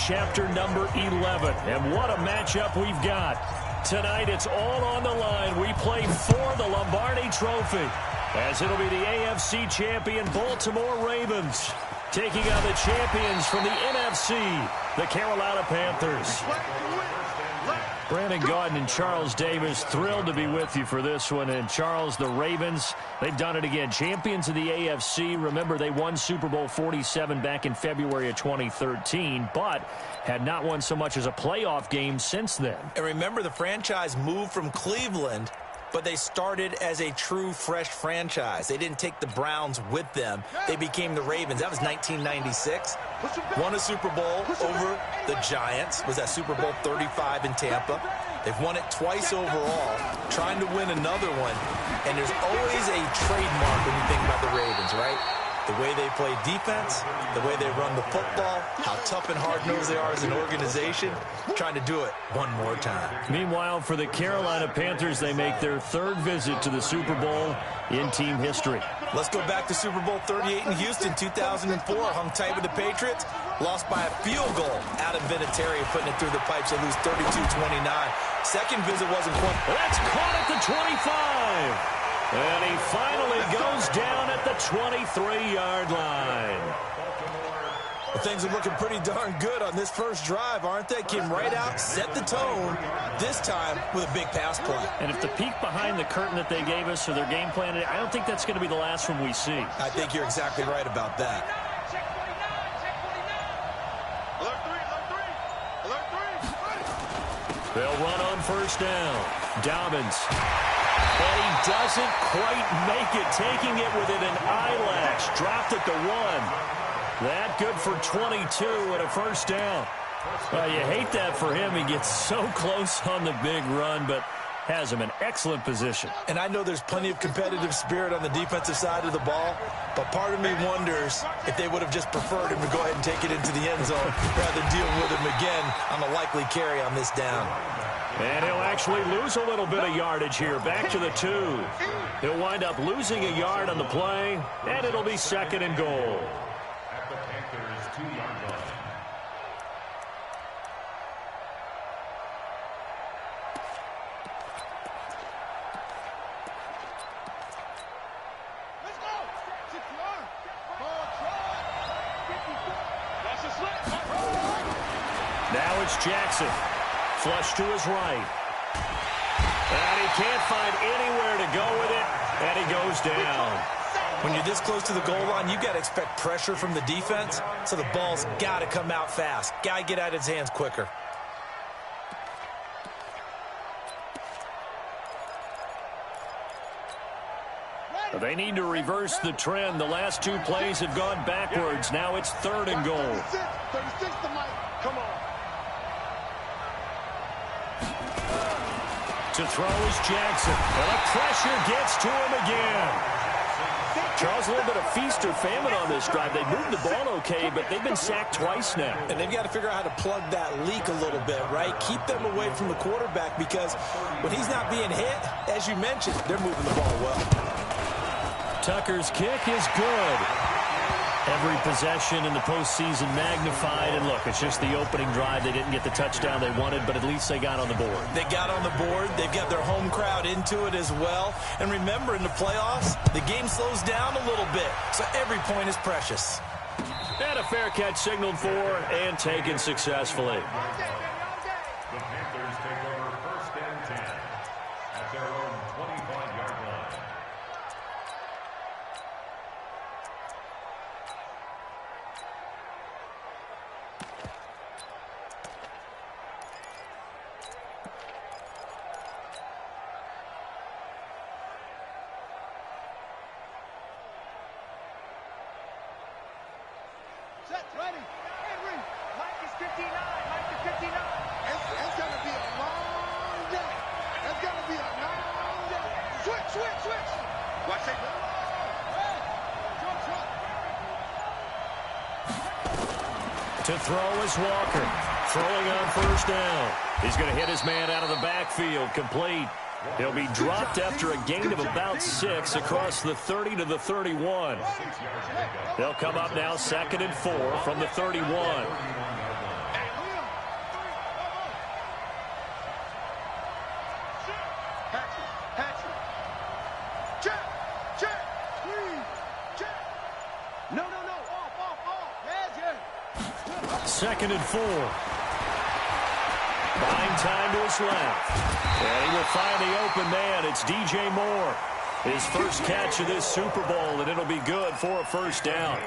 chapter number 11. And what a matchup we've got. Tonight, it's all on the line. We play for the Lombardi Trophy, as it'll be the AFC champion Baltimore Ravens taking on the champions from the NFC, the Carolina Panthers. Brandon Gaudin and Charles Davis, thrilled to be with you for this one. And Charles, the Ravens, they've done it again. Champions of the AFC. Remember, they won Super Bowl 47 back in February of 2013, but had not won so much as a playoff game since then. And remember, the franchise moved from Cleveland, but they started as a true fresh franchise. They didn't take the Browns with them. They became the Ravens. That was 1996. Won a Super Bowl over the Giants. Was that Super Bowl 35 in Tampa. They've won it twice overall, trying to win another one. And there's always a trademark when you think about the Ravens, right? The way they play defense, the way they run the football, how tough and hard-nosed they are as an organization, trying to do it one more time. Meanwhile, for the Carolina Panthers, they make their third visit to the Super Bowl in team history. Let's go back to Super Bowl 38 in Houston, 2004. Hung tight with the Patriots, lost by a field goal. Adam Vinatieri putting it through the pipes. They lose 32-29. Second visit wasn't quite. That's caught at the 25. And he finally goes down at the 23-yard line. Well, things are looking pretty darn good on this first drive, aren't they? Came right out, set the tone, this time with a big pass play. And if the peek behind the curtain that they gave us for their game plan, I don't think that's going to be the last one we see. I think you're exactly right about that. They'll run on first down. Dobbins. And he doesn't quite make it, taking it within an eyelash. Dropped at the 1. That good for 22 and a first down. Well, you hate that for him. He gets so close on the big run, but has him in excellent position. And I know there's plenty of competitive spirit on the defensive side of the ball, but part of me wonders if they would have just preferred him to go ahead and take it into the end zone rather than deal with him again on a likely carry on this down. And he'll actually lose a little bit of yardage here. Back to the 2. He'll wind up losing a yard on the play, and it'll be second and goal. At the Panthers' 2-yard line. Let's go! 6-yard. Now it's Jackson. Flush to his right. And he can't find anywhere to go with it, and he goes down. When you're this close to the goal line, you got to expect pressure from the defense, so the ball's got to come out fast. Got to get out of his hands quicker. They need to reverse the trend. The last 2 plays have gone backwards. Now it's third and goal. 36 to Mike. Come on. To throw is Jackson. And the pressure gets to him again. Charles, a little bit of feast or famine on this drive. They moved the ball okay, but they've been sacked twice now. And they've got to figure out how to plug that leak a little bit, right? Keep them away from the quarterback, because when he's not being hit, as you mentioned, they're moving the ball well. Tucker's kick is good. Every possession in the postseason magnified. And look, it's just the opening drive. They didn't get the touchdown they wanted, but at least they got on the board. They got on the board. They've got their home crowd into it as well. And remember, in the playoffs, the game slows down a little bit, so every point is precious. And a fair catch signaled for and taken successfully. The Panthers take over first and 10 at their own 25-yard line. Set, ready. Henry. Mike is 59. Mike is 59. It's going to be a long day. It's going to be a long day. Switch. Watch it. To throw is Walker. Throwing on first down. He's going to hit his man out of the backfield. Complete. He'll be dropped after a gain of about 6 across the 30 to the 31. They'll come up now 2nd and 4 from the 31. 2nd and 4. Buying time to his left. And he will find the open man. It's DJ Moore. His first catch of this Super Bowl, and it'll be good for a first down.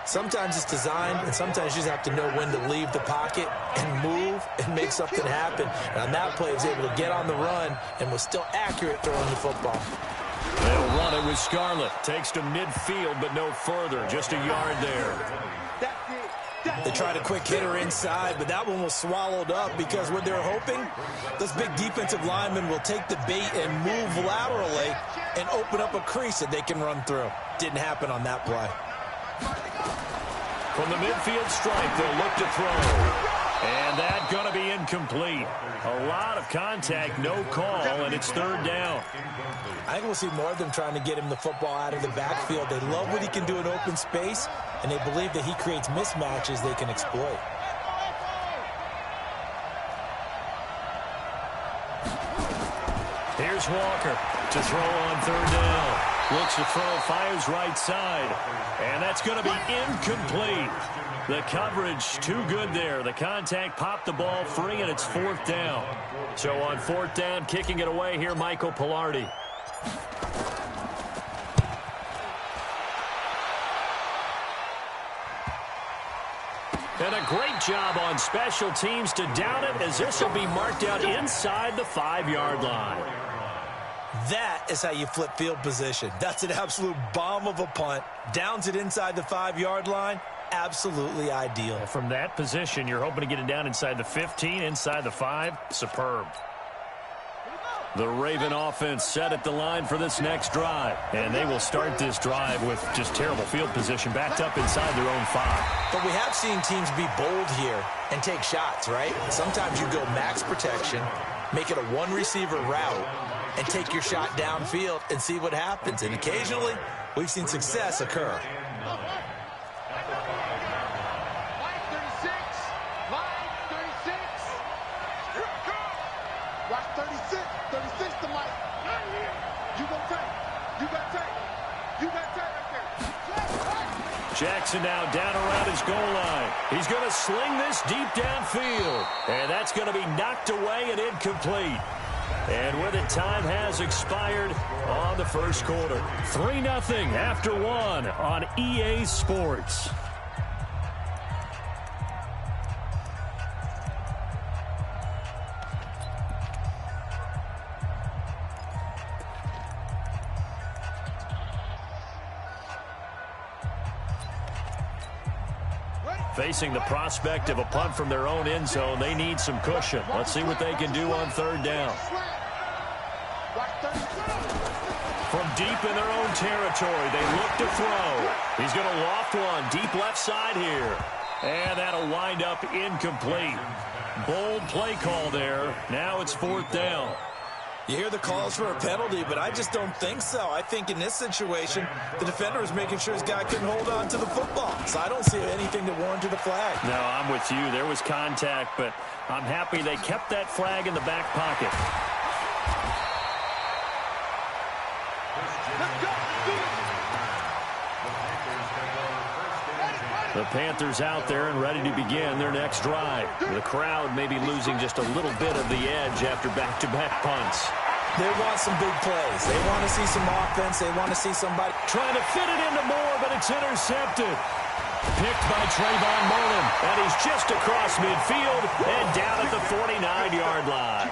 Sometimes it's designed, and sometimes you just have to know when to leave the pocket and move and make something happen. And on that play, he was able to get on the run and was still accurate throwing the football. They'll run it with Scarlett. Takes to midfield, but no further. Just a yard there. They tried a quick hitter inside, but that one was swallowed up because what they're hoping, those big defensive linemen will take the bait and move laterally and open up a crease that they can run through. Didn't happen on that play. From the midfield stripe, they'll look to throw. And that's going to be incomplete. A lot of contact, no call, and it's 3rd down. I think we'll see more of them trying to get him the football out of the backfield. They love what he can do in open space, and they believe that he creates mismatches they can exploit. Here's Walker to throw on 3rd down. Looks to throw, fires right side. And that's going to be incomplete. The coverage too good there. The contact popped the ball free, and it's 4th down. So on 4th down, kicking it away here, Michael Pilardi. And a great job on special teams to down it, as this will be marked out inside the 5-yard line. That is how you flip field position. That's an absolute bomb of a punt. Downs it inside the 5-yard line. Absolutely ideal. From that position, you're hoping to get it down inside the 15, inside the 5. Superb. The Raven offense set at the line for this next drive. And they will start this drive with just terrible field position, backed up inside their own 5. But we have seen teams be bold here and take shots, right? Sometimes you go max protection, make it a one-receiver route, and take your shot downfield and see what happens. And occasionally, we've seen success occur. Jackson now down around his goal line. He's going to sling this deep downfield. And that's going to be knocked away and incomplete. And with it, time has expired on the first quarter. 3-0 after 1 on EA Sports. Facing the prospect of a punt from their own end zone, they need some cushion. Let's see what they can do on 3rd down. From deep in their own territory, they look to throw. He's going to loft one deep left side here. And that'll wind up incomplete. Bold play call there. Now it's 4th down. You hear the calls for a penalty, but I just don't think so. I think in this situation, the defender was making sure his guy couldn't hold on to the football. So I don't see anything that warranted a flag. No, I'm with you. There was contact, but I'm happy they kept that flag in the back pocket. The Panthers out there and ready to begin their next drive. The crowd may be losing just a little bit of the edge after back-to-back punts. They want some big plays. They want to see some offense. They want to see somebody trying to fit it into Moore, but it's intercepted. Picked by Trayvon Mullen, and he's just across midfield and down at the 49-yard line.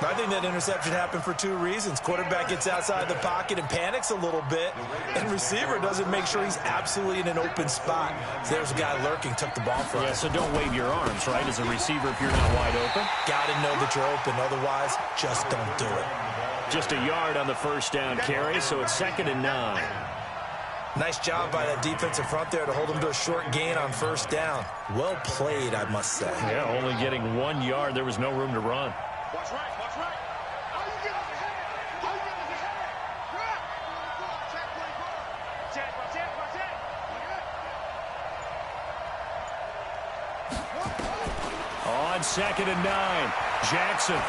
I think that interception happened for 2 reasons. Quarterback gets outside the pocket and panics a little bit, and receiver doesn't make sure he's absolutely in an open spot. So there's a guy lurking, took the ball from him. Yeah, so don't wave your arms, right, as a receiver if you're not wide open. Got to know that you're open. Otherwise, just don't do it. Just a yard on the first down carry, so it's 2nd and 9. Nice job by that defensive front there to hold him to a short gain on 1st down. Well played, I must say. Yeah, only getting 1 yard. There was no room to run. Watch right, watch right. How you get on the head? How you get on the head? Check, check, check, check. On 2nd and 9, Jackson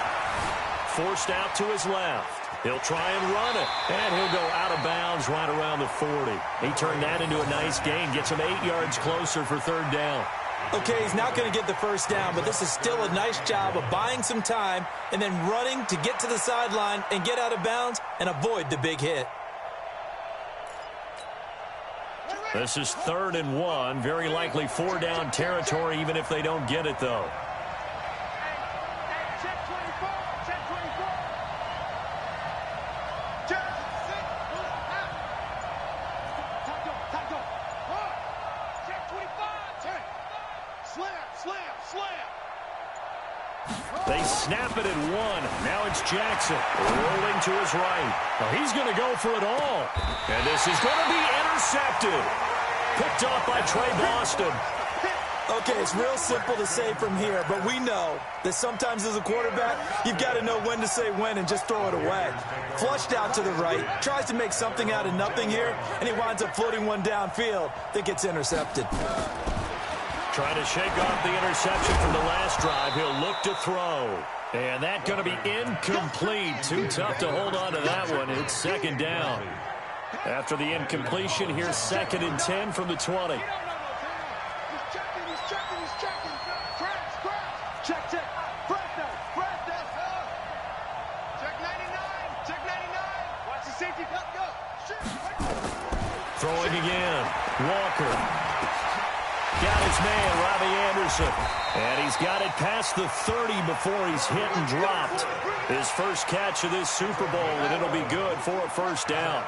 forced out to his left. He'll try and run it, and he'll go out of bounds right around the 40. He turned that into a nice gain, gets him 8 yards closer for third down. Okay, he's not going to get the first down, but this is still a nice job of buying some time and then running to get to the sideline and get out of bounds and avoid the big hit. This is 3rd and 1, very likely 4-down territory, even if they don't get it, though. They snap it at 1. Now it's Jackson rolling to his right. Well, he's going to go for it all. And this is going to be intercepted. Picked off by Trey Boston. Okay, it's real simple to say from here, but we know that sometimes as a quarterback, you've got to know when to say when and just throw it away. Flushed out to the right, tries to make something out of nothing here, and he winds up floating one downfield that gets intercepted. Trying to shake off the interception from the last drive. He'll look to throw. And that's going to be incomplete. Too tough to hold on to that one. It's 2nd down. After the incompletion, here's 2nd and 10 from the 20. Throwing again. Walker. Got his man, Robbie Anderson. And he's got it past the 30 before he's hit and dropped. His first catch of this Super Bowl, and it'll be good for a first down.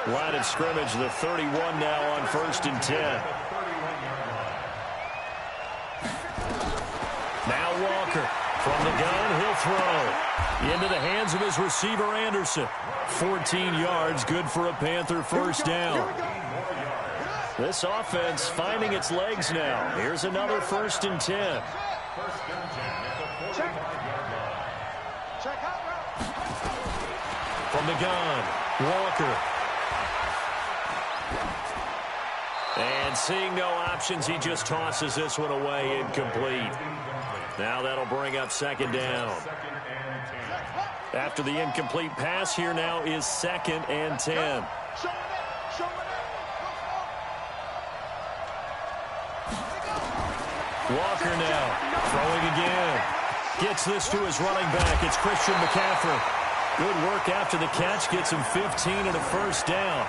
Line of scrimmage, the 31 now on 1st and 10. Now Walker. From the gun, he'll throw. Into the hands of his receiver, Anderson. 14 yards, good for a Panther first down. This offense finding its legs now. Here's another 1st and 10. From the gun, Walker. And seeing no options, he just tosses this one away, incomplete. Now that'll bring up 2nd down. After the incomplete pass, here now is 2nd and 10. Walker now, throwing again. Gets this to his running back. It's Christian McCaffrey. Good work after the catch. Gets him 15 and a first down.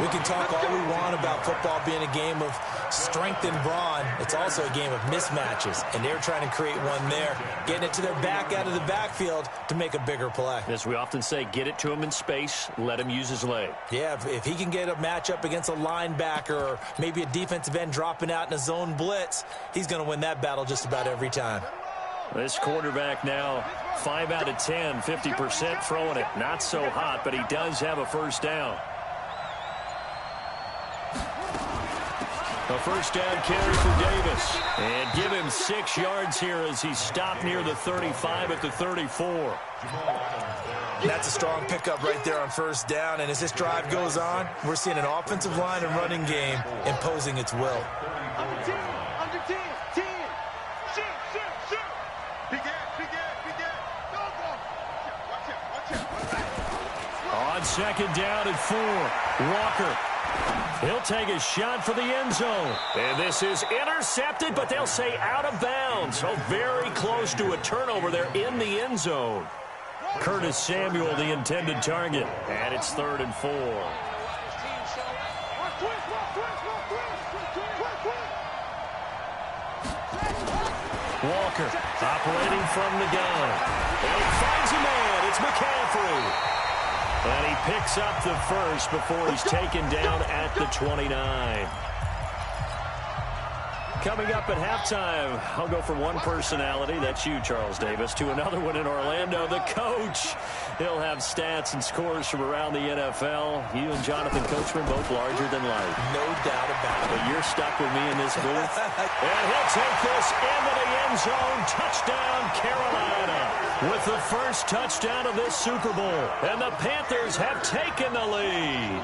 We can talk all we want about football being a game of strength and brawn. It's also a game of mismatches, and they're trying to create one there, getting it to their back out of the backfield to make a bigger play. As we often say, get it to him in space, let him use his leg. Yeah, if he can get a matchup against a linebacker or maybe a defensive end dropping out in a zone blitz, he's going to win that battle just about every time. This quarterback now 5 out of 10, 50% throwing it. Not so hot, but he does have a first down. A first down carry for Davis. And give him 6 yards here as he stopped near the 35 at the 34. That's a strong pickup right there on first down. And as this drive goes on, we're seeing an offensive line and running game imposing its will. Under 10, under 10, 10. Shoot, shoot, shoot. Big ass, go, go. Watch out. On 2nd down at 4, Walker. He'll take a shot for the end zone. And this is intercepted, but they'll say out of bounds. So very close to a turnover there in the end zone. Curtis Samuel, the intended target. And it's 3rd and 4. Walker operating from the gun. And he finds a man. It's McCaffrey. And he picks up the first before he's taken down at the 29. Coming up at halftime, I'll go from one personality, that's you, Charles Davis, to another one in Orlando, the coach. He'll have stats and scores from around the NFL. You and Jonathan Coachman both larger than life. No doubt about it. But you're stuck with me in this booth. And he'll take this into the end zone. Touchdown, Carolina. With the first touchdown of this Super Bowl. And the Panthers have taken the lead.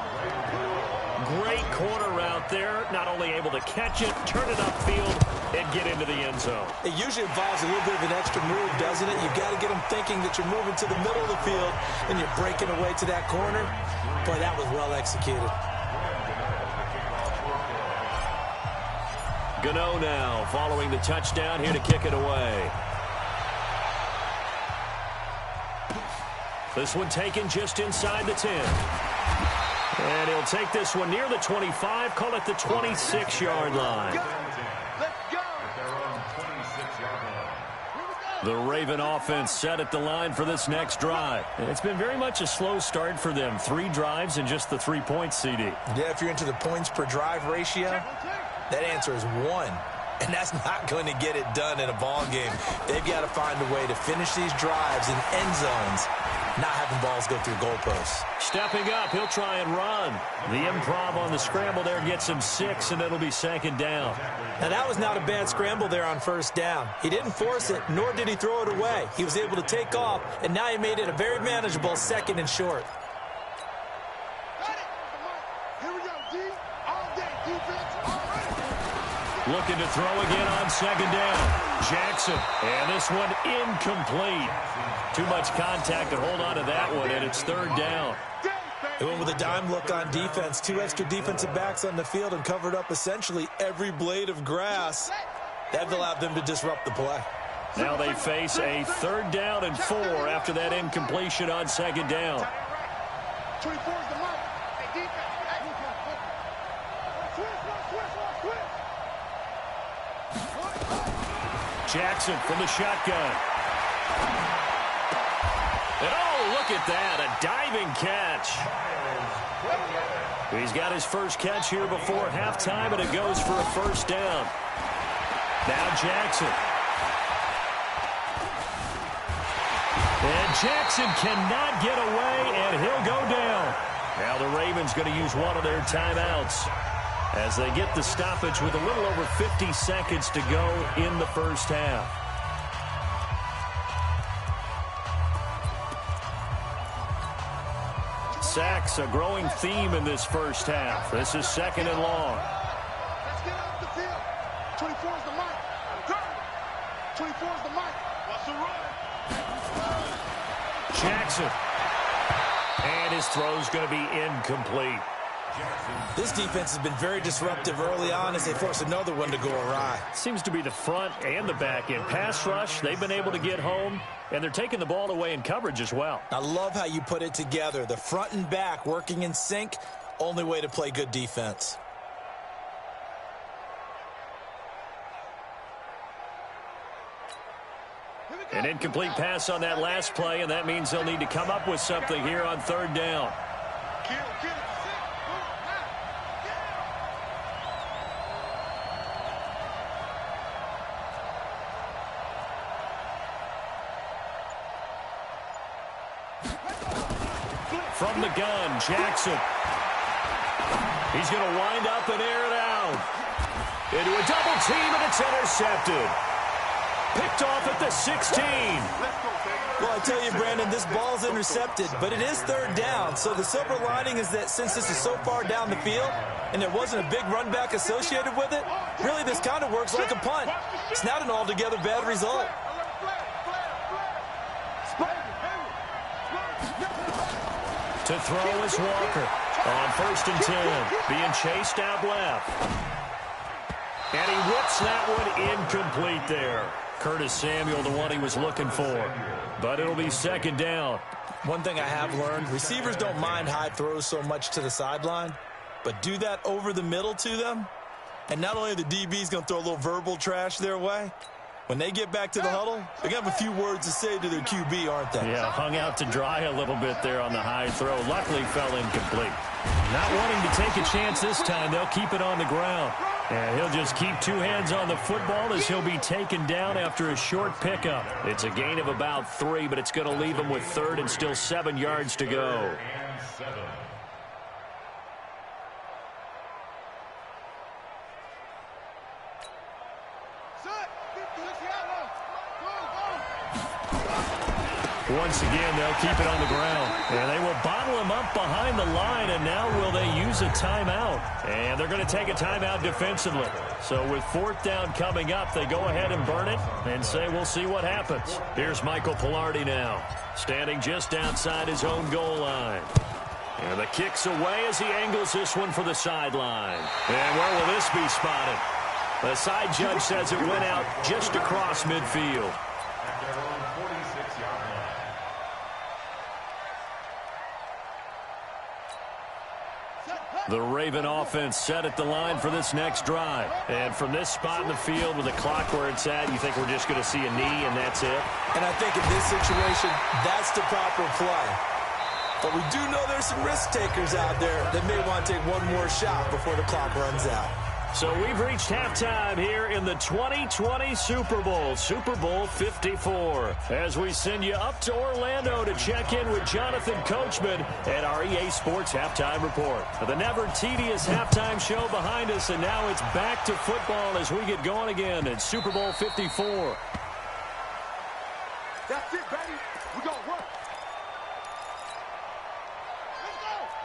Great corner out there. Not only able to catch it, turn it upfield, and get into the the end zone. It usually involves a little bit of an extra move, doesn't it? You've got to get them thinking that you're moving to the middle of the field and you're breaking away to that corner. Boy, that was well executed. Gano now following the touchdown, here to kick it away. This one taken just inside the 10. And he'll take this one near the 25, call it the 26-yard line. The Raven offense set at the line for this next drive. It's been very much a slow start for them. 3 drives and just the 3 points, CD. Yeah, if you're into the points per drive ratio, that answer is 1. And that's not going to get it done in a ball game. They've got to find a way to finish these drives in end zones, not having balls go through goalposts. Stepping up, he'll try and run. The improv on the scramble there gets him 6, and it'll be 2nd down. Now, that was not a bad scramble there on 1st down. He didn't force it, nor did he throw it away. He was able to take off, and now he made it a very manageable 2nd and short. Here we go, D. All day, defense, all right. Looking to throw again on 2nd down. Jackson, and this one incomplete. Too much contact to hold on to that one, and it's 3rd down. They went with a dime look on defense. 2 extra defensive backs on the field and covered up essentially every blade of grass. That allowed them to disrupt the play. Now they face a 3rd down and 4 after that incompletion on 2nd down. 24 is the mark. Hey, defense. Jackson from the shotgun. And oh, look at that, a diving catch. He's got his first catch here before halftime, and it goes for a 1st down. Now Jackson. And Jackson cannot get away, and he'll go down. Now the Ravens going to use one of their timeouts as they get the stoppage with a little over 50 seconds to go in the 1st half. Sacks, a growing theme in this 1st half. This is 2nd and long. Let's get off the field. 24 is the mark. 24 is the mark. What's the run? Jackson. And his throw's going to be incomplete. This defense has been very disruptive early on as they force another one to go awry. Seems to be the front and the back end. Pass rush, they've been able to get home, and they're taking the ball away in coverage as well. I love how you put it together. The front and back working in sync, only way to play good defense. An incomplete pass on that last play, and that means they'll need to come up with something here on 3rd down. From the gun, Jackson. He's going to wind up and air it out. Into a double team, and it's intercepted. Picked off at the 16. Well, I tell you, Brandon, this ball's intercepted, but it is 3rd down. So the silver lining is that since this is so far down the field and there wasn't a big run back associated with it, really this kind of works like a punt. It's not an altogether bad result. To throw is Walker on 1st and 10, being chased out left. And he whips that one incomplete there. Curtis Samuel, the one he was looking for. But it'll be 2nd down. One thing I have learned, receivers don't mind high throws so much to the sideline, but do that over the middle to them, and not only are the DBs going to throw a little verbal trash their way, when they get back to the huddle, they're going to have a few words to say to their QB, aren't they? Yeah, hung out to dry a little bit there on the high throw. Luckily fell incomplete. Not wanting to take a chance this time, they'll keep it on the ground. And he'll just keep 2 hands on the football as he'll be taken down after a short pickup. It's a gain of about 3, but it's going to leave him with 3rd and still 7 yards to go. Once again, they'll keep it on the ground. And they will bottle him up behind the line, and now will they use a timeout? And they're going to take a timeout defensively. So with 4th down coming up, they go ahead and burn it and say we'll see what happens. Here's Michael Pilardi now, standing just outside his own goal line. And the kick's away as he angles this one for the sideline. And where will this be spotted? The side judge says it went out just across midfield. At their own 46-yard line. The Raven offense set at the line for this next drive. And from this spot in the field with the clock where it's at, you think we're just going to see a knee and that's it? And I think in this situation, that's the proper play. But we do know there's some risk takers out there that may want to take one more shot before the clock runs out. So we've reached halftime here in the 2020 Super Bowl, Super Bowl 54. As we send you up to Orlando to check in with Jonathan Coachman at our EA Sports Halftime Report. The never tedious halftime show behind us, and now it's back to football as we get going again at Super Bowl 54. That's it, baby. We're going to work.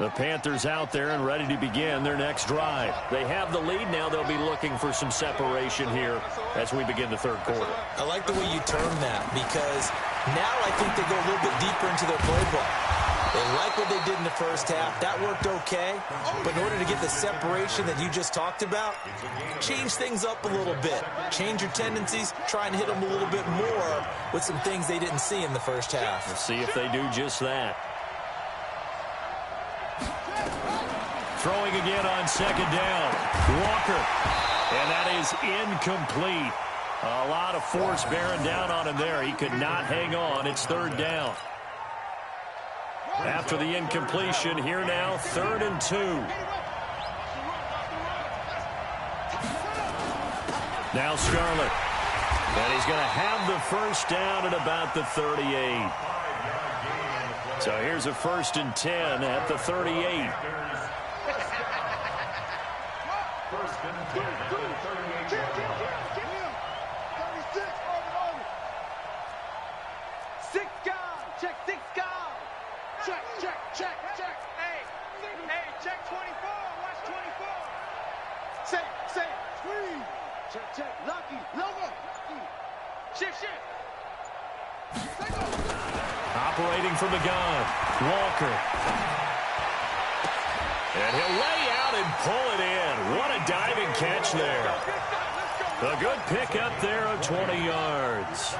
The Panthers out there and ready to begin their next drive. They have the lead. Now they'll be looking for some separation here as we begin the third quarter. I like the way you term that because now I think they go a little bit deeper into their playbook. They like what they did in the first half. That worked okay. But in order to get the separation that you just talked about, change things up a little bit. Change your tendencies. Try and hit them a little bit more with some things they didn't see in the first half. Let's see if they do just that. Throwing again on 2nd down. Walker. And that is incomplete. A lot of force bearing down on him there. He could not hang on. It's 3rd down. After the incompletion, here now, 3rd and 2. Now Scarlett. And he's going to have the first down at about the 38. So here's a 1st and 10 at the 38. First and 10 at the 38-yard line. 36, over. 6 guys. Check 6 guys. Check. Hey, check 24. Watch 24. Say. Screen. Check. Lucky. Logo. Shift. Operating from the gun. Walker. And he'll lay out and pull it in. What a diving catch there. A good pickup there of 20 yards.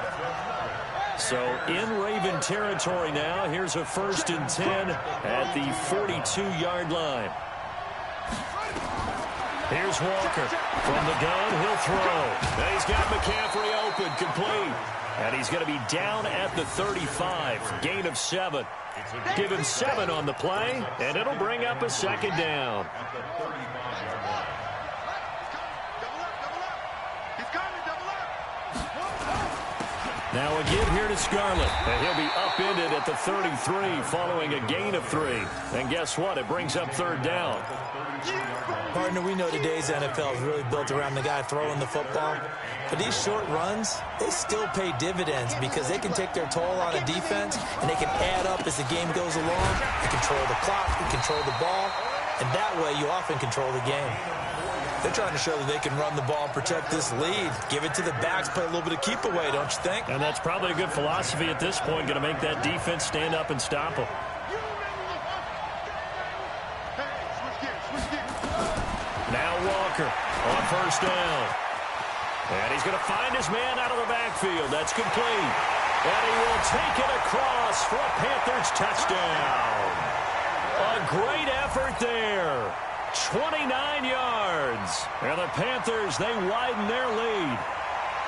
So in Raven territory now. Here's a 1st and 10 at the 42-yard line. Here's Walker. From the gun, he'll throw. And he's got McCaffrey open, complete. And he's going to be down at the 35. Gain of 7. Give him 7 on the play, and it'll bring up a 2nd down. Now a give here to Scarlett, and he'll be upended at the 33 following a gain of 3. And guess what? It brings up 3rd down. Partner, we know today's NFL is really built around the guy throwing the football. But these short runs, they still pay dividends because they can take their toll on a defense, and they can add up as the game goes along. You control the clock, you control the ball, and that way you often control the game. They're trying to show that they can run the ball and protect this lead. Give it to the backs, play a little bit of keep away, don't you think? And that's probably a good philosophy at this point, going to make that defense stand up and stop them. Now Walker on 1st down. And he's going to find his man out of the backfield. That's complete. And he will take it across for a Panthers touchdown. A great effort there. 29 yards. And the Panthers, they widen their lead.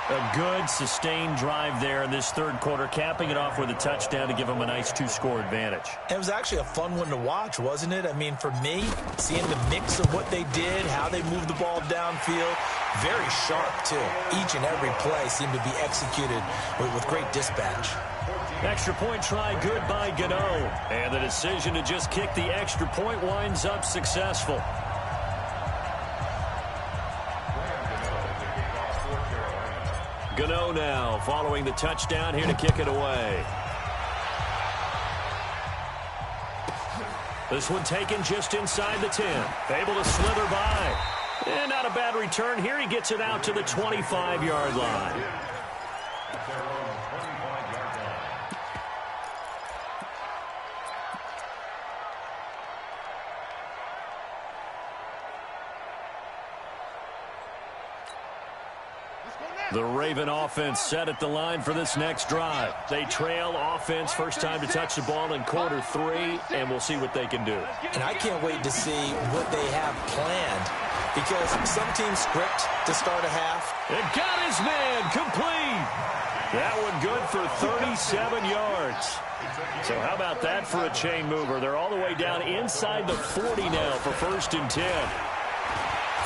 A good, sustained drive there in this 3rd quarter, capping it off with a touchdown to give them a nice 2-score advantage. It was actually a fun one to watch, wasn't it? I mean, for me, seeing the mix of what they did, how they moved the ball downfield, very sharp, too. Each and every play seemed to be executed with great dispatch. Extra point try good by Gano. And the decision to just kick the extra point winds up successful. Gano now following the touchdown here to kick it away. This one taken just inside the 10. Able to slither by. And not a bad return here. He gets it out to the 25-yard line. At their own 25-yard line. The Raven offense set at the line for this next drive. They trail offense, first time to touch the ball in quarter 3, and we'll see what they can do. And I can't wait to see what they have planned, because some teams script to start a half. It got his man complete. That one good for 37 yards. So how about that for a chain mover? They're all the way down inside the 40 now for 1st and 10.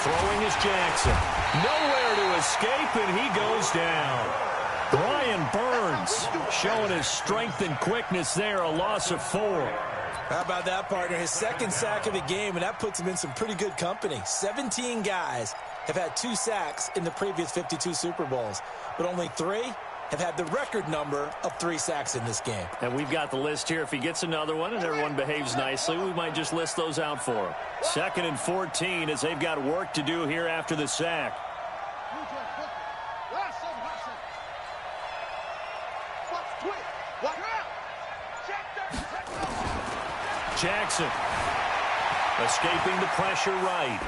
Throwing is Jackson. Nowhere to escape, and he goes down. Brian Burns showing his strength and quickness there, a loss of 4. How about that, partner? His 2nd sack of the game, and that puts him in some pretty good company. 17 guys have had 2 sacks in the previous 52 Super Bowls, but only 3 have had the record number of 3 sacks in this game. And we've got the list here. If he gets another one and everyone behaves nicely, we might just list those out for him. 2nd and 14 as they've got work to do here after the sack. Jackson escaping the pressure right.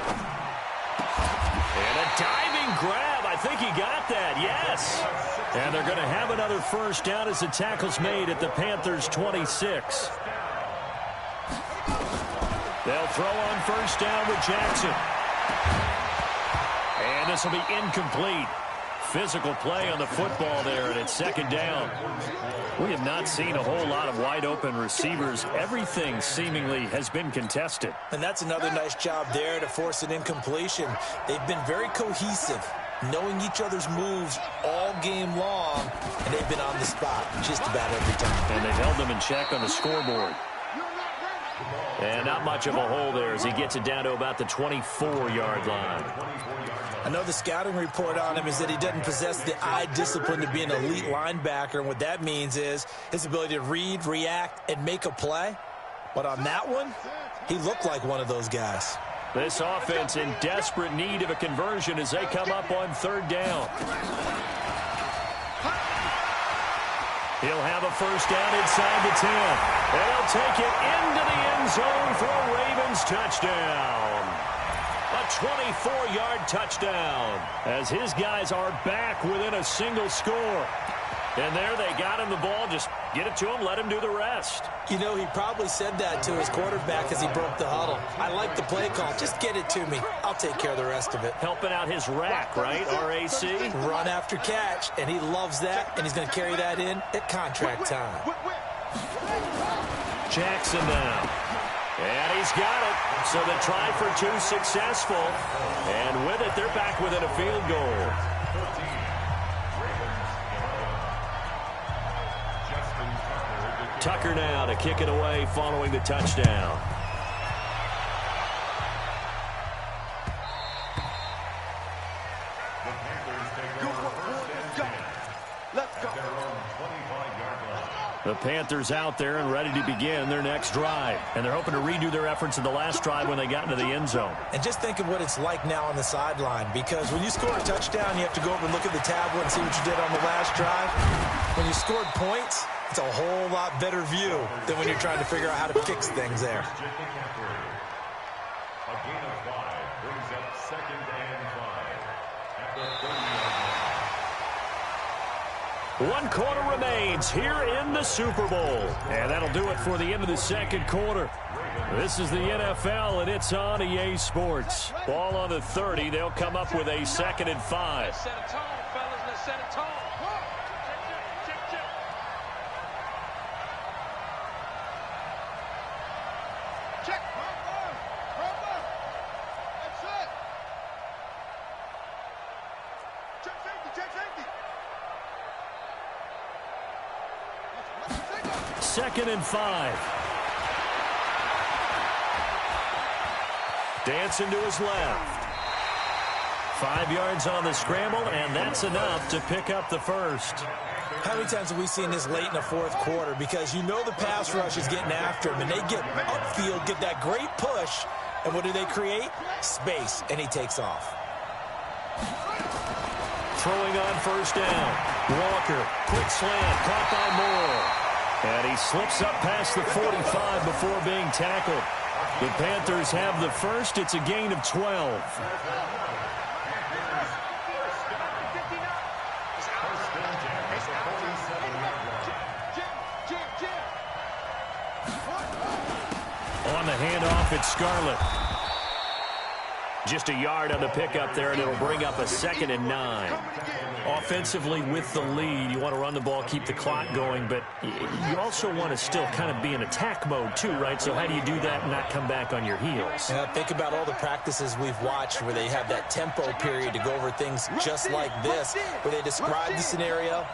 And a diving grab. I think he got that. Yes. And they're going to have another first down as the tackle's made at the Panthers' 26. They'll throw on first down with Jackson. And this will be incomplete. Physical play on the football there, and it's 2nd down. We have not seen a whole lot of wide-open receivers. Everything seemingly has been contested. And that's another nice job there to force an incompletion. They've been very cohesive, knowing each other's moves all game long, and they've been on the spot just about every time. And they've held them in check on the scoreboard. And not much of a hole there as he gets it down to about the 24-yard line. I know the scouting report on him is that he doesn't possess the eye discipline to be an elite linebacker, and what that means is his ability to read, react, and make a play. But on that one, he looked like one of those guys. This offense in desperate need of a conversion as they come up on 3rd down. He'll have a first down inside the 10. And he'll take it into the end zone for a Ravens touchdown. A 24-yard touchdown as his guys are back within a single score. And there they got him the ball. Just get it to him, let him do the rest. You know, he probably said that to his quarterback as he broke the huddle. I like the play call. Just get it to me. I'll take care of the rest of it. Helping out his rack, right? RAC? Run after catch, and he loves that, and he's going to carry that in at contract time. Jackson now. And he's got it. So the try for 2 successful. And with it, they're back within a field goal. Tucker now to kick it away following the touchdown. The Panthers take over 1st and 10. Let's go. At their own 25-yard line. The Panthers out there and ready to begin their next drive. And they're hoping to redo their efforts in the last drive when they got into the end zone. And just think of what it's like now on the sideline, because when you score a touchdown, you have to go over and look at the tablet and see what you did on the last drive. When you scored points, it's a whole lot better view than when you're trying to figure out how to fix things there. A gain of 5 brings up 2nd and 5 at the 30-yard line. 1 quarter remains here in the Super Bowl. And that'll do it for the end of the 2nd quarter. This is the NFL, and it's on EA Sports. Ball on the 30. They'll come up with a 2nd and 5. Let's set a tone, fellas. Let's set a tone. Check. That's it. Check safety. Check safety. 2nd and 5. Dancing to his left. 5 yards on the scramble, and that's enough to pick up the first. How many times have we seen this late in the fourth quarter? Because you know the pass rush is getting after him, and they get upfield, get that great push, and what do they create? Space, and he takes off. Throwing on first down. Walker, quick slant, caught by Moore. And he slips up past the 45 before being tackled. The Panthers have the first. It's a gain of 12. On the handoff, it's Scarlett. Just a yard on the pickup there, and it'll bring up a 2nd and 9. Offensively, with the lead, you want to run the ball, keep the clock going, but you also want to still kind of be in attack mode too, right? So how do you do that and not come back on your heels? Yeah, think about all the practices we've watched where they have that tempo period to go over things just like this, where they describe the scenario,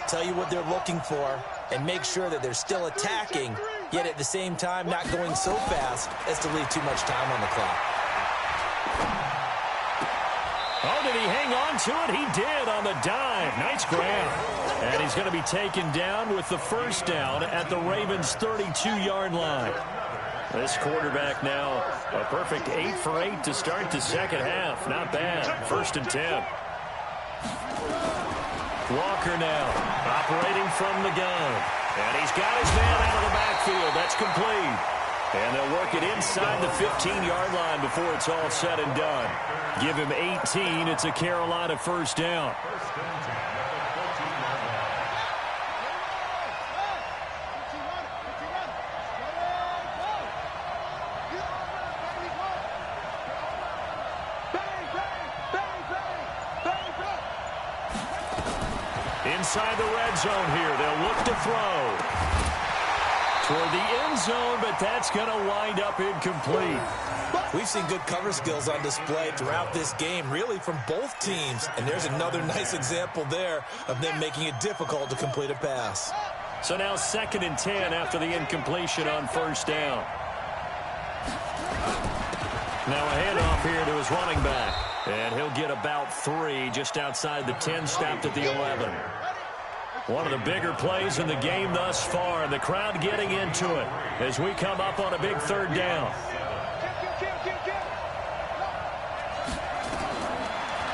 tell you what they're looking for, and make sure that they're still attacking, yet at the same time not going so fast as to leave too much time on the clock. Oh, did he hang on to it? He did on the dive. Nice grab. And he's going to be taken down with the first down at the Ravens' 32-yard line. This quarterback now a perfect 8 for 8 to start the second half. Not bad. 1st and 10. Walker now operating from the gun. And he's got his man out of the backfield. That's complete. And they'll work it inside the 15-yard line before it's all said and done. Give him 18. It's a Carolina first down. Inside the red zone here. They'll look to throw toward the end zone, but that's going to wind up incomplete. We've seen good cover skills on display throughout this game, really from both teams. And there's another nice example there of them making it difficult to complete a pass. So now 2nd and 10 after the incompletion on first down. Now a handoff here to his running back. And he'll get about 3 just outside the 10, stopped at the 11. One of the bigger plays in the game thus far, and the crowd getting into it as we come up on a big 3rd down.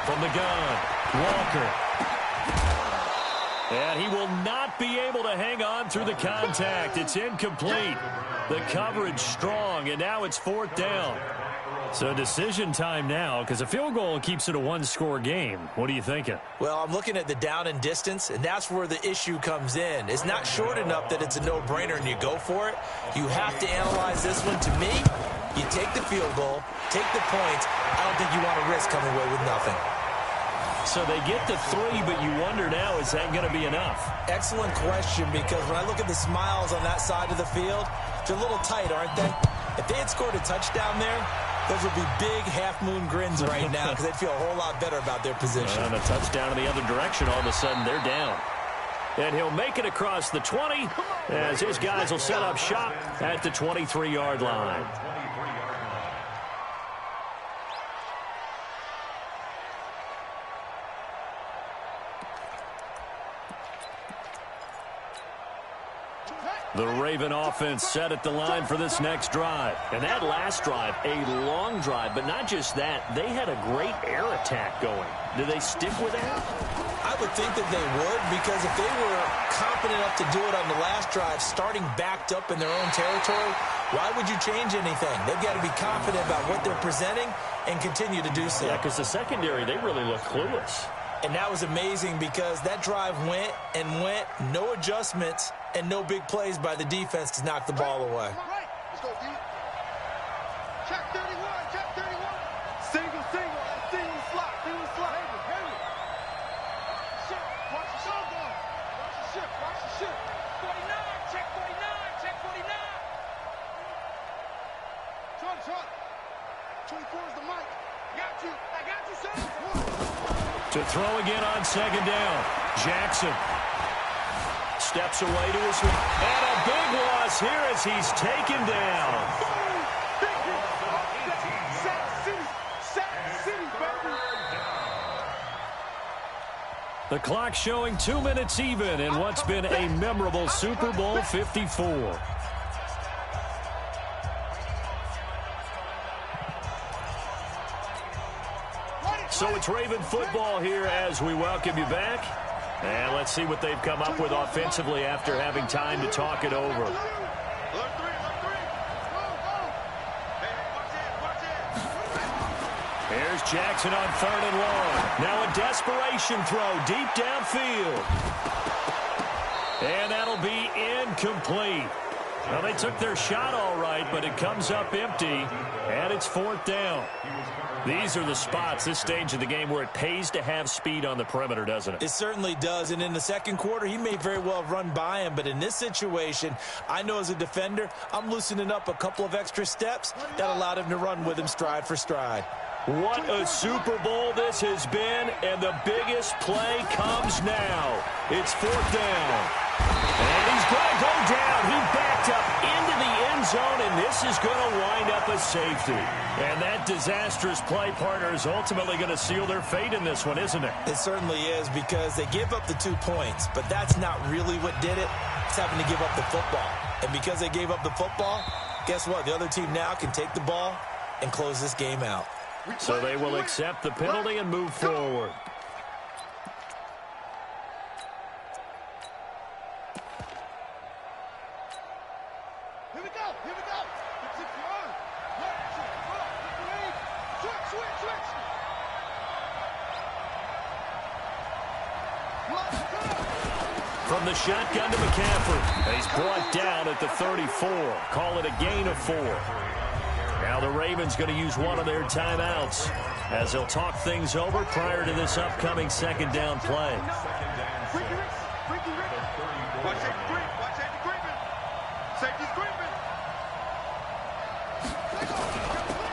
From the gun, Walker. And he will not be able to hang on through the contact. It's incomplete. The coverage strong, and now it's 4th down. So decision time now, because a field goal keeps it a 1-score game. What are you thinking? Well, I'm looking at the down and distance, and that's where the issue comes in. It's not short enough that it's a no-brainer and you go for it. You have to analyze this one. To me, you take the field goal, take the points. I don't think you want to risk coming away with nothing. So they get the 3, but you wonder now, is that going to be enough? Excellent question, because when I look at the smiles on that side of the field, they're a little tight, aren't they? If they had scored a touchdown there, those would be big half-moon grins right now because they'd feel a whole lot better about their position. And a touchdown in the other direction, all of a sudden they're down. And he'll make it across the 20 as his guys will set up shop at the 23-yard line. The Raven offense set at the line for this next drive. And that last drive, a long drive, but not just that. They had a great air attack going. Do they stick with that? I would think that they would, because if they were confident enough to do it on the last drive, starting backed up in their own territory, why would you change anything? They've got to be confident about what they're presenting and continue to do so. Yeah, because the secondary, they really look clueless. And that was amazing because that drive went and went, no adjustments, and no big plays by the defense to knock the ball away. Let's go, D. Check 31, check 31. Single, and single slot. Heavy. Ship, watch the shot down. Watch the ship. 49, check 49. Shot. 24 is the mic. I got you, son. To throw again on second down. Jackson steps away to his right. And a big loss here as he's taken down. The clock showing 2 minutes even in what's been a memorable Super Bowl 54. So it's Raven football here as we welcome you back. And let's see what they've come up with offensively after having time to talk it over. Here's Jackson on 3rd and long. Now a desperation throw deep downfield. And that'll be incomplete. Well, they took their shot all right, but it comes up empty, and it's 4th down. These are the spots, this stage of the game, where it pays to have speed on the perimeter, doesn't it? It certainly does, and in the second quarter, he may very well have run by him, but in this situation, I know as a defender, I'm loosening up a couple of extra steps that allowed him to run with him stride for stride. What a Super Bowl this has been, and the biggest play comes now. It's 4th down. And he's going to go down. He backed up into the end zone, and this is going to wind up a safety. And that disastrous play partner is ultimately going to seal their fate in this one, isn't it? It certainly is, because they give up the 2 points, but that's not really what did it. It's having to give up the football. And because they gave up the football, guess what? The other team now can take the ball and close this game out. So they will accept the penalty and move forward. Here we go. Here we go. Switch. From the shotgun to McCaffrey. He's brought down at the 34. Call it a gain of 4. Now the Ravens going to use one of their timeouts as they'll talk things over prior to this upcoming 2nd down play.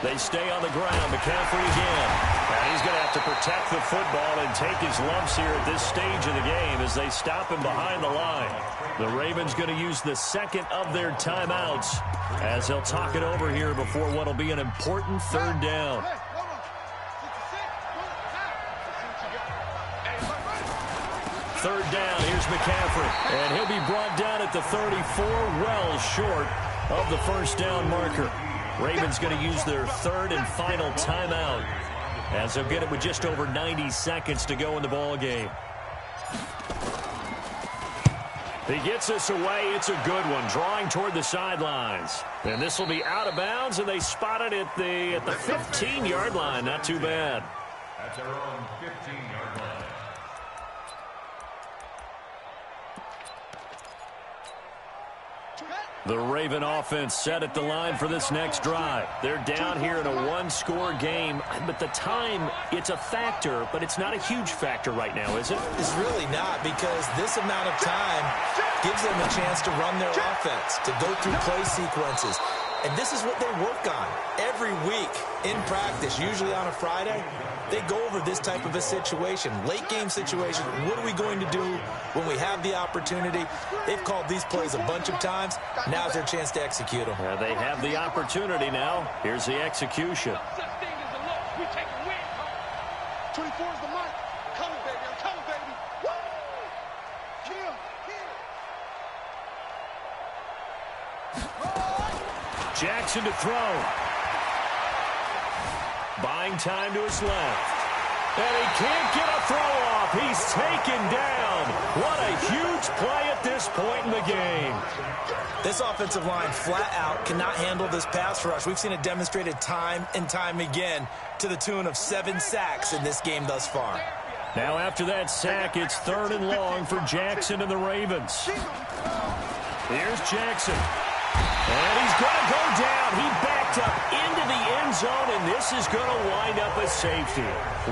They stay on the ground. McCaffrey again. Now he's going to have to protect the football and take his lumps here at this stage of the game as they stop him behind the line. The Ravens going to use the 2nd of their timeouts as they'll talk it over here before what will be an important 3rd down. 3rd down, here's McCaffrey. And he'll be brought down at the 34, well short of the 1st down marker. Ravens going to use their 3rd and final timeout as they'll get it with just over 90 seconds to go in the ball game. He gets us away. It's a good one, drawing toward the sidelines. And this will be out of bounds, and they spot it at the 15-yard line. Not too bad. At their own 15-yard line. The Raven offense set at the line for this next drive. They're down here in a 1-score game, but the time, it's a factor, but it's not a huge factor right now, is it? It's really not, because this amount of time gives them a chance to run their offense, to go through play sequences. And this is what they work on every week in practice, usually on a Friday. They go over this type of a situation, late game situation. What are we going to do when we have the opportunity? They've called these plays a bunch of times. Now's their chance to execute them. They have the opportunity now. Here's the execution. 24 is the mark. Coming, baby. I'm coming, baby. Woo! Kill. Jackson to throw. Buying time to his left. And he can't get a throw off. He's taken down. What a huge play at this point in the game. This offensive line flat out cannot handle this pass rush. We've seen it demonstrated time and time again to the tune of 7 sacks in this game thus far. Now after that sack, it's 3rd and long for Jackson and the Ravens. Here's Jackson. And he's going to go down. He backed up into the end zone, and this is going to wind up a safety.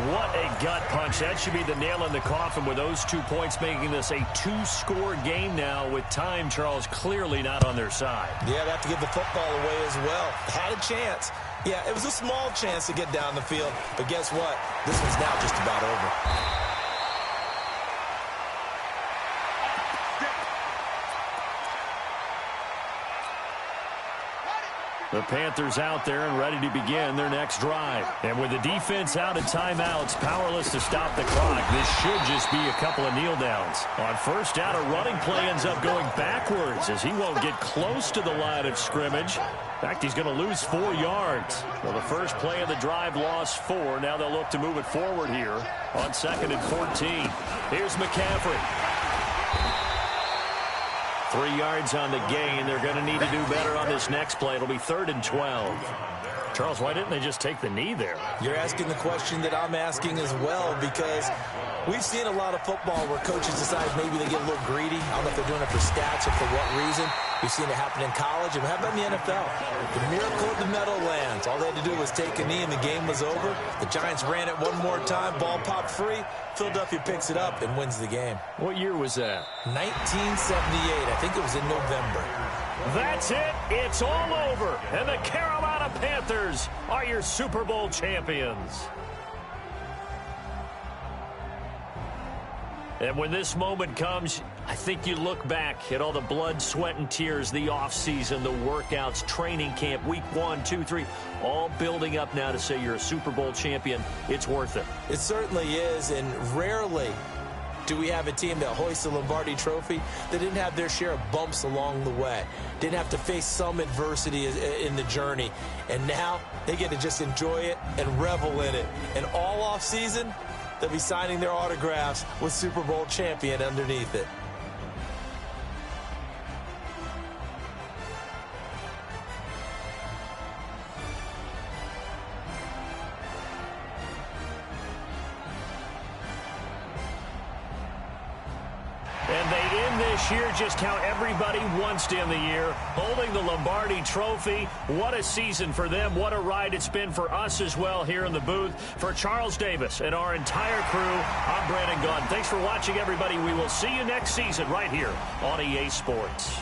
What a gut punch. That should be the nail in the coffin with those 2 points, making this a 2-score game now with time, Charles, clearly not on their side. Yeah, they have to give the football away as well. Had a chance. Yeah, it was a small chance to get down the field, but guess what? This one's now just about over. The Panthers out there and ready to begin their next drive. And with the defense out of timeouts, powerless to stop the clock, this should just be a couple of kneel downs. On first down, a running play ends up going backwards as he won't get close to the line of scrimmage. In fact, he's going to lose 4 yards. Well, the first play of the drive lost 4. Now they'll look to move it forward here on 2nd and 14. Here's McCaffrey. 3 yards on the gain. They're going to need to do better on this next play. It'll be 3rd and 12. Charles, why didn't they just take the knee there? You're asking the question that I'm asking as well, because we've seen a lot of football where coaches decide maybe they get a little greedy. I don't know if they're doing it for stats or for what reason. We've seen it happen in college, and how about in the NFL? The miracle of the Meadowlands. All they had to do was take a knee, and the game was over. The Giants ran it one more time. Ball popped free. Philadelphia picks it up and wins the game. What year was that? 1978. I think it was in November. That's it. It's all over. And the Carolina Panthers are your Super Bowl champions. And when this moment comes, I think you look back at all the blood, sweat, and tears, the offseason, the workouts, training camp, week 1, 2, 3, all building up now to say you're a Super Bowl champion. It's worth it. It certainly is, and rarely do we have a team that hoists the Lombardi Trophy that didn't have their share of bumps along the way, didn't have to face some adversity in the journey, and now they get to just enjoy it and revel in it. And all offseason, they'll be signing their autographs with Super Bowl champion underneath it. And they end this year just how everybody wants to end the year, holding the Lombardi Trophy. What a season for them. What a ride it's been for us as well here in the booth. For Charles Davis and our entire crew, I'm Brandon Gunn. Thanks for watching, everybody. We will see you next season right here on EA Sports.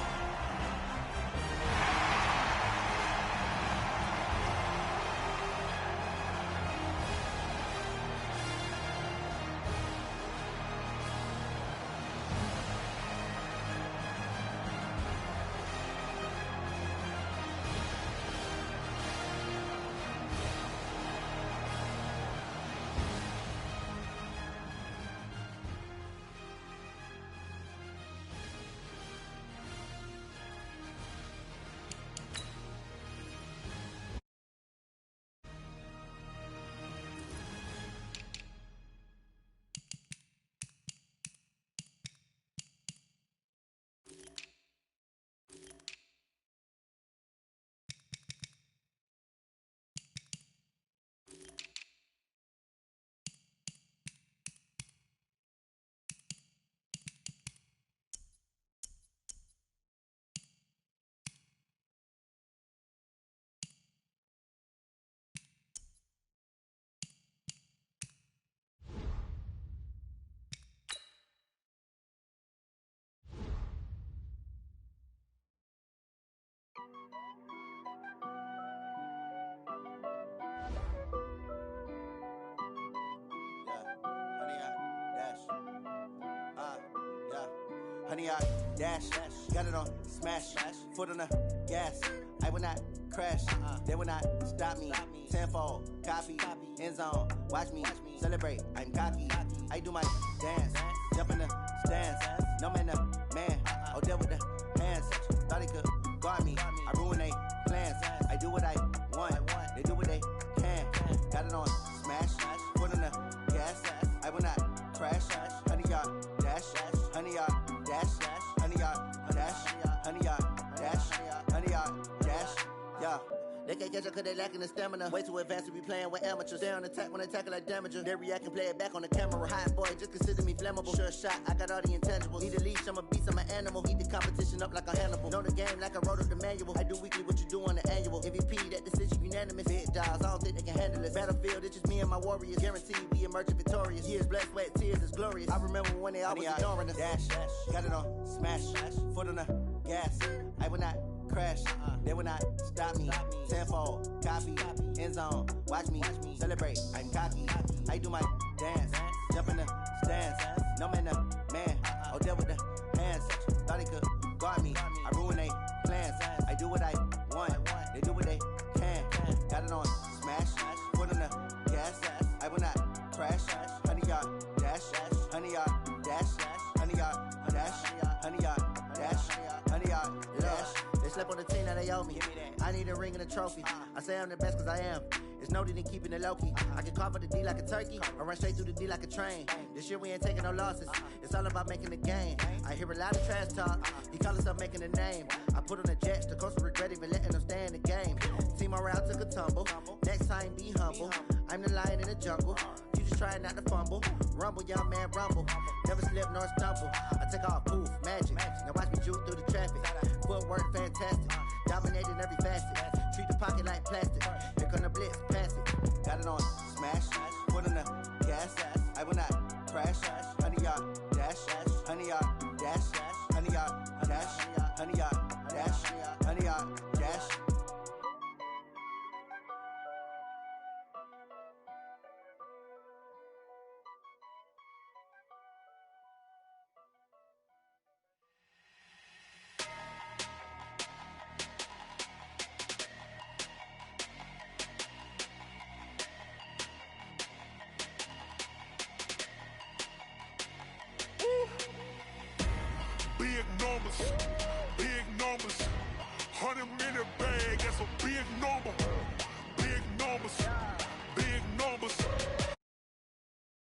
Honey, I dash, got it on smash, foot on the gas. I will not crash, they will not stop me. Tenfold, copy, end zone, watch me celebrate. I'm cocky, I do my dance, jump in the stands. No man, the man, oh, deal with the hands. Thought he could guard me, I ruin they plans. I do what I want, they do what they can. Got it on smash, foot on the gas. I will not crash, honey, y'all dash, honey, y'all dash, honey, y'all dash, honey, y'all dash, honey, y'all dash, yeah. They can't catch up cause they lacking the stamina. Way too advanced to be playing with amateurs. Stay on attack when they tackle like damager. They react and play it back on the camera. Hot boy, just consider me flammable. Sure shot, I got all the intangibles. Need a leash, I'm a beast, I'm an animal. Heat the competition up like a Hannibal. Know the game like I wrote up the manual. I do weekly what you do on the annual. MVP, that decision unanimous. Big dogs, I don't think they can handle it. Battlefield, it's just me and my warriors. Guaranteed we emerging victorious. Years, blood, sweat, tears, it's glorious. I remember when they always ignoring us. Dash, got it on smash, foot on the gas. I will not crash, they will not stop me. Tenfold, copy, end zone, watch me celebrate. I'm cocky, I do my dance, jump in the stands. No man, the man, oh, deal with the hands. Thought he could guard me, I ruin they plans. I do what I want, they do what they they owe me. I need a ring and a trophy. I say I'm the best cause I am. It's no need in keeping it low-key. I can carve for the D like a turkey, or run straight through the D like a train. This year we ain't taking no losses. It's all about making the game. I hear a lot of trash talk. He call himself making a name. I put on the Jets, the coach will regret even letting them stay in the game. Team morale took a tumble. Next time be humble. I'm the lion in the jungle. You just trying not to fumble. Rumble, young man, rumble. Never slip nor stumble. I take off, poof, magic. Now watch me juke through the traffic. Footwork fantastic. Dominating every facet. Treat the pocket like plastic. Here come the blitz, pass it. Got it on smash. Foot on the gas. I will not crash. 100-yard dash. 100-yard dash. 100-yard dash. 100-yard dash. 100-yard dash. Big numbers, 100-minute bag, that's a big number, big numbers.